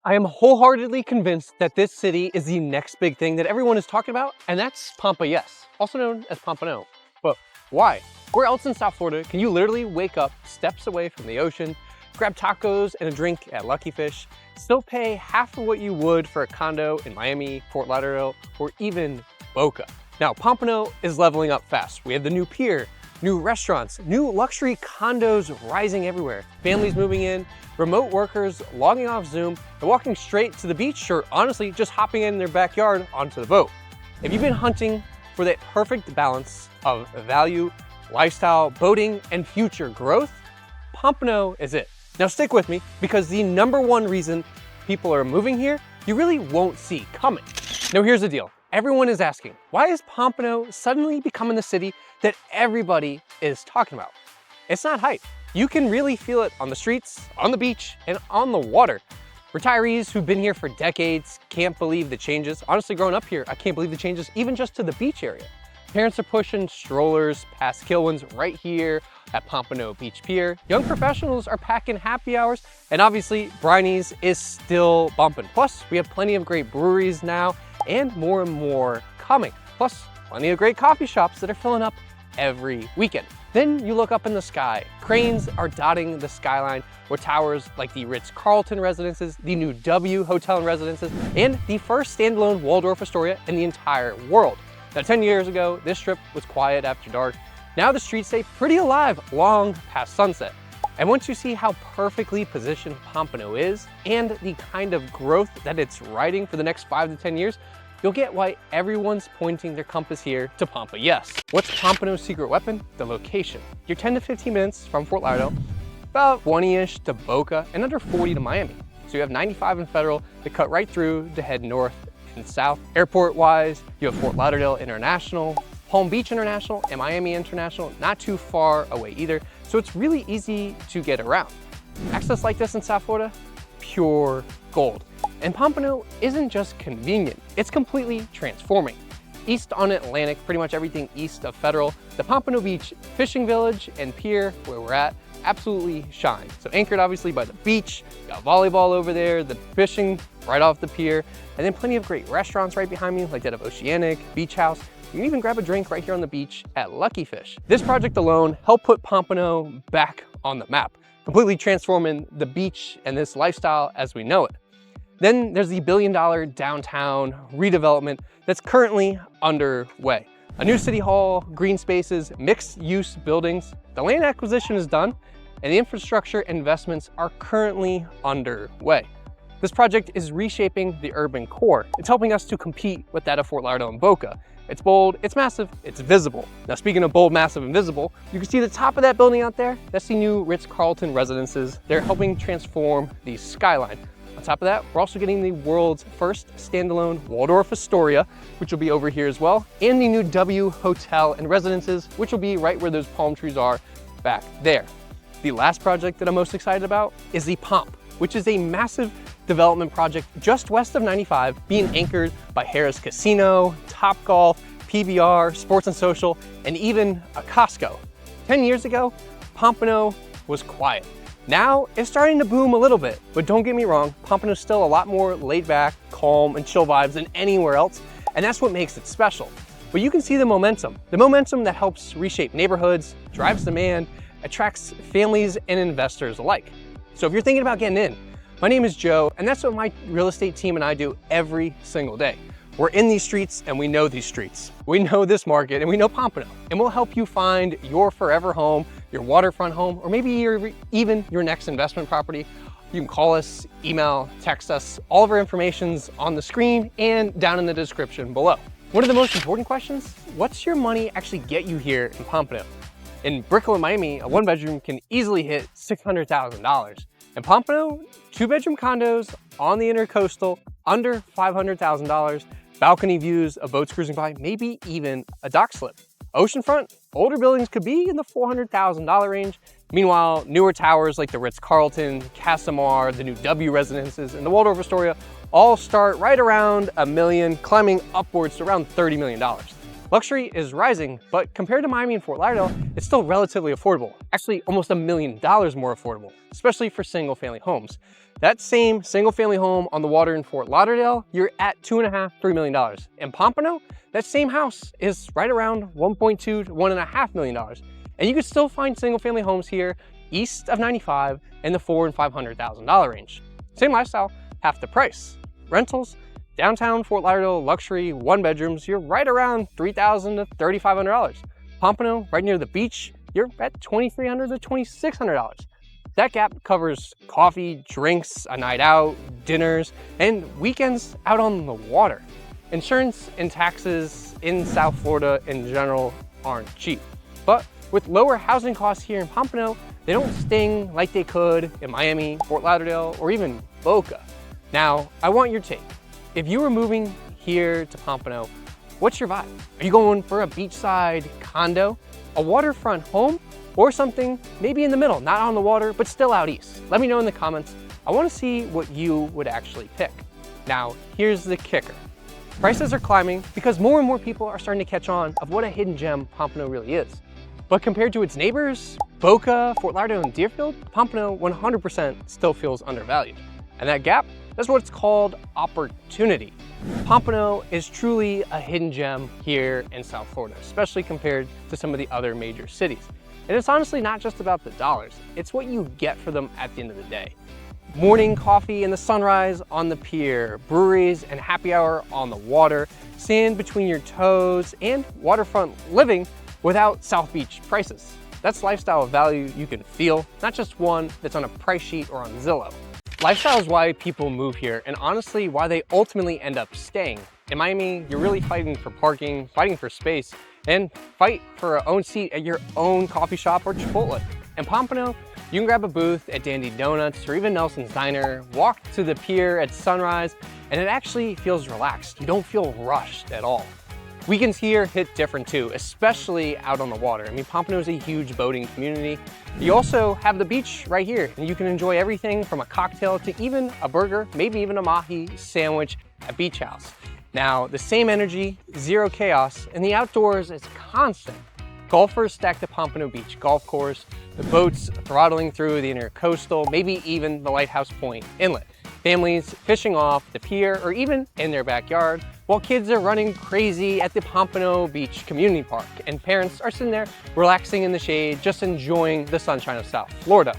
I am wholeheartedly convinced that this city is the next big thing that everyone is talking about, and that's Pampa, yes, also known as Pompano. But why? Where else in South Florida can you literally wake up steps away from the ocean, grab tacos and a drink at Lucky Fish, still pay half of what you would for a condo in Miami, Fort Lauderdale, or even Boca? Now, Pompano is leveling up fast. We have the new pier, new restaurants, new luxury condos rising everywhere, families moving in, remote workers logging off Zoom and walking straight to the beach, or honestly just hopping in their backyard onto the boat. If you've been hunting for that perfect balance of value, lifestyle, boating, and future growth, Pompano is it. Now stick with me, because the #1 reason people are moving here, you really won't see coming. Now here's the deal. Everyone is asking, why is Pompano suddenly becoming the city that everybody is talking about? It's not hype. You can really feel it on the streets, on the beach, and on the water. Retirees who've been here for decades can't believe the changes. Honestly, growing up here, I can't believe the changes even just to the beach area. Parents are pushing strollers past Kilwins right here at Pompano Beach Pier. Young professionals are packing happy hours, and obviously Briney's is still bumping. Plus, we have plenty of great breweries now and more coming. Plus, plenty of great coffee shops that are filling up every weekend. Then you look up in the sky. Cranes are dotting the skyline with towers like the Ritz-Carlton residences, the new W Hotel and Residences, and the first standalone Waldorf Astoria in the entire world. Now, 10 years ago, this strip was quiet after dark. Now the streets stay pretty alive long past sunset. And once you see how perfectly positioned Pompano is and the kind of growth that it's riding for the next 5 to 10 years, you'll get why everyone's pointing their compass here to Pampa, yes. What's Pompano's secret weapon? The location. You're 10 to 15 minutes from Fort Lauderdale, about 20-ish to Boca, and under 40 to Miami. So you have 95 and Federal that cut right through to head north and south. Airport-wise, you have Fort Lauderdale International, Palm Beach International, and Miami International, not too far away either. So it's really easy to get around. Access like this in South Florida, pure gold. And Pompano isn't just convenient, it's completely transforming. East on Atlantic, pretty much everything east of Federal, the Pompano Beach fishing village and pier where we're at absolutely shine. So anchored obviously by the beach, you got volleyball over there, the fishing right off the pier, and then plenty of great restaurants right behind me like that of Oceanic, Beach House. You can even grab a drink right here on the beach at Lucky Fish. This project alone helped put Pompano back on the map, completely transforming the beach and this lifestyle as we know it. Then there's the billion-dollar downtown redevelopment that's currently underway. A new city hall, green spaces, mixed-use buildings. The land acquisition is done, and the infrastructure investments are currently underway. This project is reshaping the urban core. It's helping us to compete with that of Fort Lauderdale and Boca. It's bold, it's massive, it's visible. Now, speaking of bold, massive, and visible, you can see the top of that building out there. That's the new Ritz-Carlton residences. They're helping transform the skyline. On top of that, we're also getting the world's first standalone Waldorf Astoria, which will be over here as well, and the new W Hotel and Residences, which will be right where those palm trees are back there. The last project that I'm most excited about is the Pomp, which is a massive development project just west of 95, being anchored by Harrah's Casino, Topgolf, PBR, Sports and Social, and even a Costco. 10 years ago, Pompano was quiet. Now it's starting to boom a little bit, but don't get me wrong, Pompano's still a lot more laid back, calm, and chill vibes than anywhere else, and that's what makes it special. But you can see the momentum that helps reshape neighborhoods, drives demand, attracts families and investors alike. So if you're thinking about getting in, my name is Joe, and that's what my real estate team and I do every single day. We're in these streets and we know these streets. We know this market and we know Pompano, and we'll help you find your forever home, your waterfront home, or maybe even your next investment property. You can call us, email, text us. All of our information's on the screen and down in the description below. One of the most important questions, what's your money actually get you here in Pompano? In Brickell, Miami, a 1-bedroom can easily hit $600,000. In Pompano, 2-bedroom condos on the intercoastal, under $500,000, balcony views of boats cruising by, maybe even a dock slip. Oceanfront, older buildings could be in the $400,000 range. Meanwhile, newer towers like the Ritz-Carlton, Casamar, the new W residences, and the Waldorf Astoria all start right around $1 million, climbing upwards to around $30 million. Luxury is rising, but compared to Miami and Fort Lauderdale, it's still relatively affordable. Actually, almost $1 million more affordable, especially for single-family homes. That same single family home on the water in Fort Lauderdale, you're at $2.5, $3 million. In Pompano, that same house is right around $1.2 to $1.5 million. And you can still find single family homes here east of 95 in the $400,000 and $500,000 range. Same lifestyle, half the price. Rentals, downtown Fort Lauderdale luxury one bedrooms, you're right around $3,000 to $3,500. Pompano, right near the beach, you're at $2,300 to $2,600. That gap covers coffee, drinks, a night out, dinners, and weekends out on the water. Insurance and taxes in South Florida in general aren't cheap. But with lower housing costs here in Pompano, they don't sting like they could in Miami, Fort Lauderdale, or even Boca. Now, I want your take. If you were moving here to Pompano, what's your vibe? Are you going for a beachside condo, a waterfront home, or something maybe in the middle, not on the water, but still out east? Let me know in the comments. I want to see what you would actually pick. Now, here's the kicker. Prices are climbing because more and more people are starting to catch on of what a hidden gem Pompano really is. But compared to its neighbors, Boca, Fort Lauderdale, and Deerfield, Pompano 100% still feels undervalued. And that gap, that's what's called opportunity. Pompano is truly a hidden gem here in South Florida, especially compared to some of the other major cities. And it's honestly not just about the dollars, it's what you get for them at the end of the day. Morning coffee and the sunrise on the pier, breweries and happy hour on the water, sand between your toes, and waterfront living without South Beach prices. That's lifestyle value you can feel, not just one that's on a price sheet or on Zillow. Lifestyle is why people move here, and honestly why they ultimately end up staying. In Miami, you're really fighting for parking, fighting for space, and fight for an own seat at your own coffee shop or Chipotle. In Pompano, you can grab a booth at Dandy Donuts or even Nelson's Diner, walk to the pier at sunrise, and it actually feels relaxed. You don't feel rushed at all. Weekends here hit different too, especially out on the water. I mean, Pompano is a huge boating community. You also have the beach right here, and you can enjoy everything from a cocktail to even a burger, maybe even a mahi sandwich at Beach House. Now, the same energy, zero chaos, and the outdoors is constant. Golfers stacked at Pompano Beach golf course, the boats throttling through the intercoastal, maybe even the Lighthouse Point Inlet. Families fishing off the pier or even in their backyard, while kids are running crazy at the Pompano Beach Community Park, and parents are sitting there relaxing in the shade, just enjoying the sunshine of South Florida.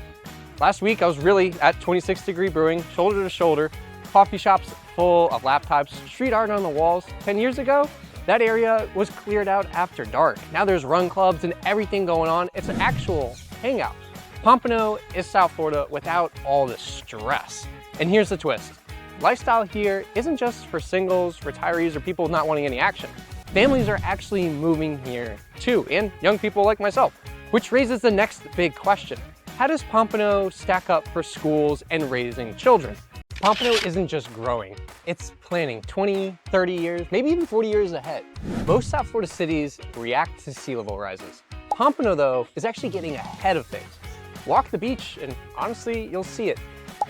Last week, I was really at 26 Degree Brewing, shoulder to shoulder, coffee shops full of laptops, street art on the walls. 10 years ago, that area was cleared out after dark. Now there's run clubs and everything going on. It's an actual hangout. Pompano is South Florida without all the stress. And here's the twist. Lifestyle here isn't just for singles, retirees, or people not wanting any action. Families are actually moving here too, and young people like myself, which raises the next big question. How does Pompano stack up for schools and raising children? Pompano isn't just growing, it's planning 20, 30 years, maybe even 40 years ahead. Most South Florida cities react to sea level rises. Pompano, though, is actually getting ahead of things. Walk the beach and honestly, you'll see it.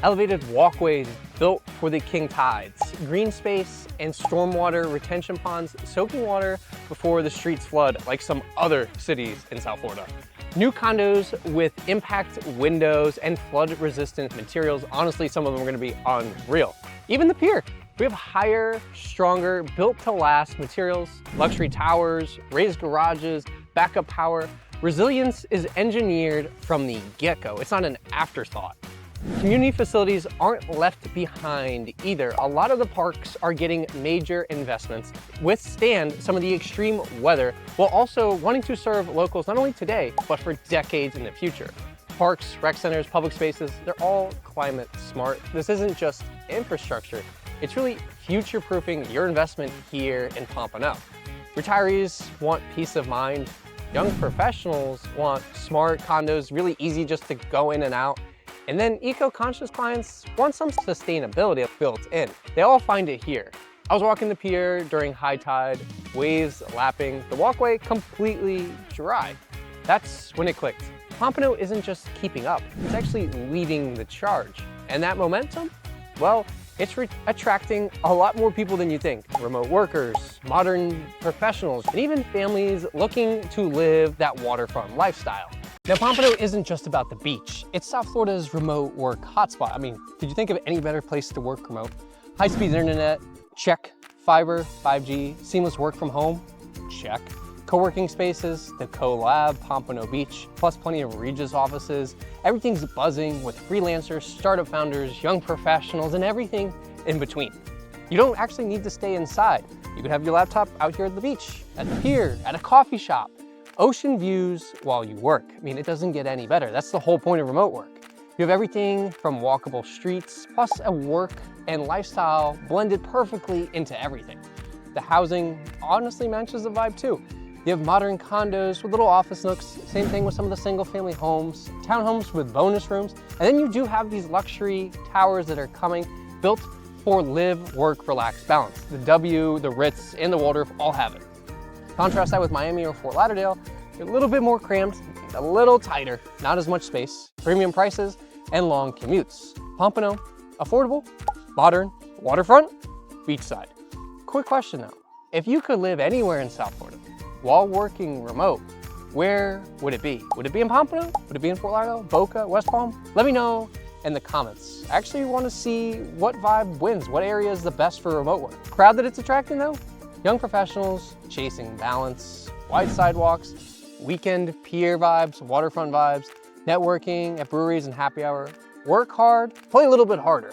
Elevated walkways built for the king tides, green space and stormwater retention ponds soaking water before the streets flood like some other cities in South Florida. New condos with impact windows and flood-resistant materials. Honestly, some of them are gonna be unreal. Even the pier. We have higher, stronger, built-to-last materials, luxury towers, raised garages, backup power. Resilience is engineered from the get-go. It's not an afterthought. Community facilities aren't left behind either. A lot of the parks are getting major investments, withstand some of the extreme weather, while also wanting to serve locals not only today, but for decades in the future. Parks, rec centers, public spaces, they're all climate smart. This isn't just infrastructure, it's really future-proofing your investment here in Pompano. Retirees want peace of mind. Young professionals want smart condos, really easy just to go in and out. And then eco-conscious clients want some sustainability built in. They all find it here. I was walking the pier during high tide, waves lapping, the walkway completely dry. That's when it clicked. Pompano isn't just keeping up, it's actually leading the charge. And that momentum, well, it's attracting a lot more people than you think. Remote workers, modern professionals, and even families looking to live that waterfront lifestyle. Now, Pompano isn't just about the beach. It's South Florida's remote work hotspot. I mean, could you think of any better place to work remote? High-speed internet, check. Fiber, 5G, seamless work from home, check. Co-working spaces, the Co-Lab, Pompano Beach, plus plenty of Regis offices. Everything's buzzing with freelancers, startup founders, young professionals, and everything in between. You don't actually need to stay inside. You could have your laptop out here at the beach, at the pier, at a coffee shop. Ocean views while you work. I mean, it doesn't get any better. That's the whole point of remote work. You have everything from walkable streets, plus a work and lifestyle blended perfectly into everything. The housing honestly matches the vibe too. You have modern condos with little office nooks, same thing with some of the single family homes, townhomes with bonus rooms, and then you do have these luxury towers that are coming, built for live, work, relax balance. The W, the Ritz, and the Waldorf all have it. Contrast that with Miami or Fort Lauderdale, you're a little bit more cramped, a little tighter, not as much space, premium prices, and long commutes. Pompano, affordable, modern, waterfront, beachside. Quick question though, if you could live anywhere in South Florida while working remote, where would it be? Would it be in Pompano? Would it be in Fort Lauderdale, Boca, West Palm? Let me know in the comments. I actually want to see what vibe wins, what area is the best for remote work. Crowd that it's attracting though? Young professionals chasing balance, wide sidewalks, weekend pier vibes, waterfront vibes, networking at breweries and happy hour. Work hard, play a little bit harder.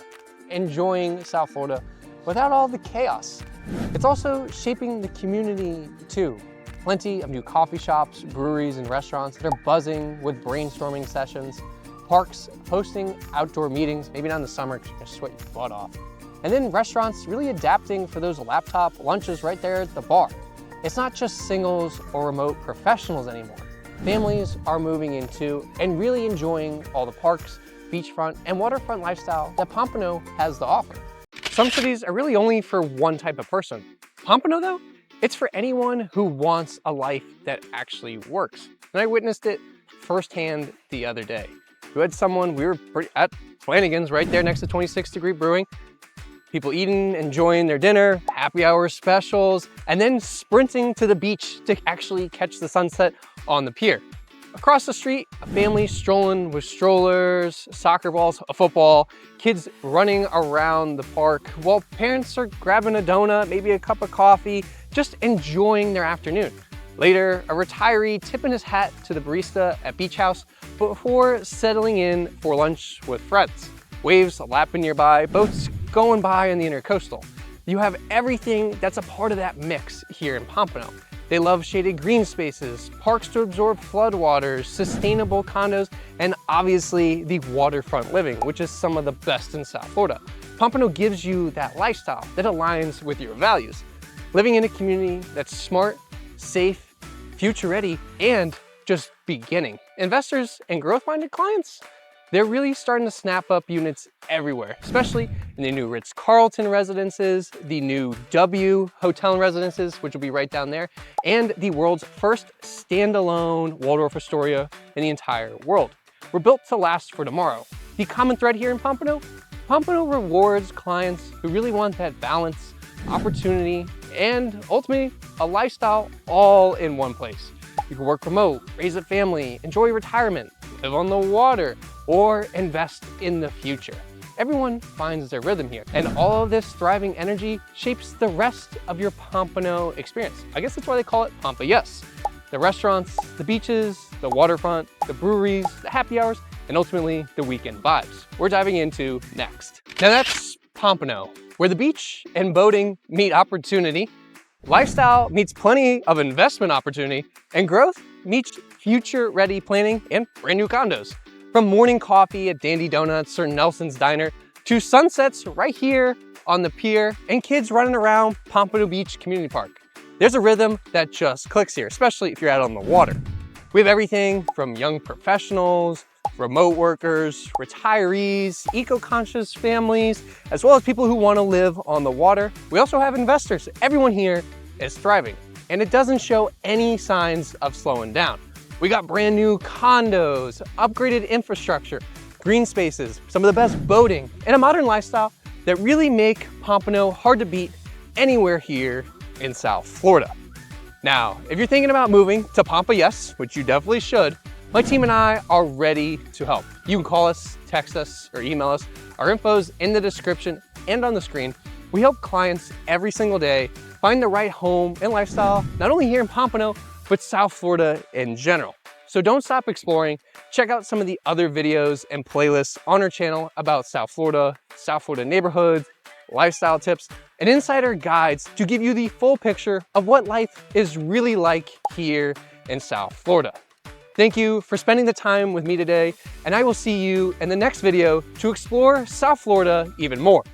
Enjoying South Florida without all the chaos. It's also shaping the community too. Plenty of new coffee shops, breweries, and restaurants that are buzzing with brainstorming sessions. Parks hosting outdoor meetings, maybe not in the summer because you're gonna sweat your butt off. And then restaurants really adapting for those laptop lunches right there at the bar. It's not just singles or remote professionals anymore. Families are moving into and really enjoying all the parks, beachfront, and waterfront lifestyle that Pompano has to offer. Some cities are really only for one type of person. Pompano though, it's for anyone who wants a life that actually works. And I witnessed it firsthand the other day. We had someone, we were at Flanagan's right there next to 26 Degree Brewing. People eating, enjoying their dinner, happy hour specials, and then sprinting to the beach to actually catch the sunset on the pier. Across the street, a family strolling with strollers, soccer balls, a football, kids running around the park, while parents are grabbing a donut, maybe a cup of coffee, just enjoying their afternoon. Later, a retiree tipping his hat to the barista at Beach House before settling in for lunch with friends. Waves lapping nearby, boats going by in the intercoastal. You have everything that's a part of that mix here in Pompano. They love shaded green spaces, parks to absorb floodwaters, sustainable condos, and obviously the waterfront living, which is some of the best in South Florida. Pompano gives you that lifestyle that aligns with your values. Living in a community that's smart, safe, future ready, and just beginning. Investors and growth-minded clients, they're really starting to snap up units everywhere, especially in the new Ritz-Carlton residences, the new W hotel and residences, which will be right down there, and the world's first standalone Waldorf Astoria in the entire world. We're built to last for tomorrow. The common thread here in Pompano? Pompano rewards clients who really want that balance, opportunity, and ultimately a lifestyle all in one place. You can work remote, raise a family, enjoy retirement, live on the water, or invest in the future. Everyone finds their rhythm here, and all of this thriving energy shapes the rest of your Pompano experience. I guess that's why they call it Pampa Yes. The restaurants, the beaches, the waterfront, the breweries, the happy hours, and ultimately the weekend vibes we're diving into next. Now that's Pompano, where the beach and boating meet opportunity, lifestyle meets plenty of investment opportunity, and growth meets future-ready planning and brand new condos. From morning coffee at Dandy Donuts or Nelson's Diner to sunsets right here on the pier and kids running around Pompano Beach Community Park. There's a rhythm that just clicks here, especially if you're out on the water. We have everything from young professionals, remote workers, retirees, eco-conscious families, as well as people who want to live on the water. We also have investors. Everyone here is thriving, and it doesn't show any signs of slowing down. We got brand new condos, upgraded infrastructure, green spaces, some of the best boating, and a modern lifestyle that really make Pompano hard to beat anywhere here in South Florida. Now, if you're thinking about moving to Pampa Yes, which you definitely should, My team and I are ready to help. You can call us, text us, or email us. Our info's in the description and on the screen. We help clients every single day find the right home and lifestyle, not only here in Pompano, but South Florida in general. So don't stop exploring. Check out some of the other videos and playlists on our channel about South Florida neighborhoods, lifestyle tips, and insider guides to give you the full picture of what life is really like here in South Florida. Thank you for spending the time with me today, and I will see you in the next video to explore South Florida even more.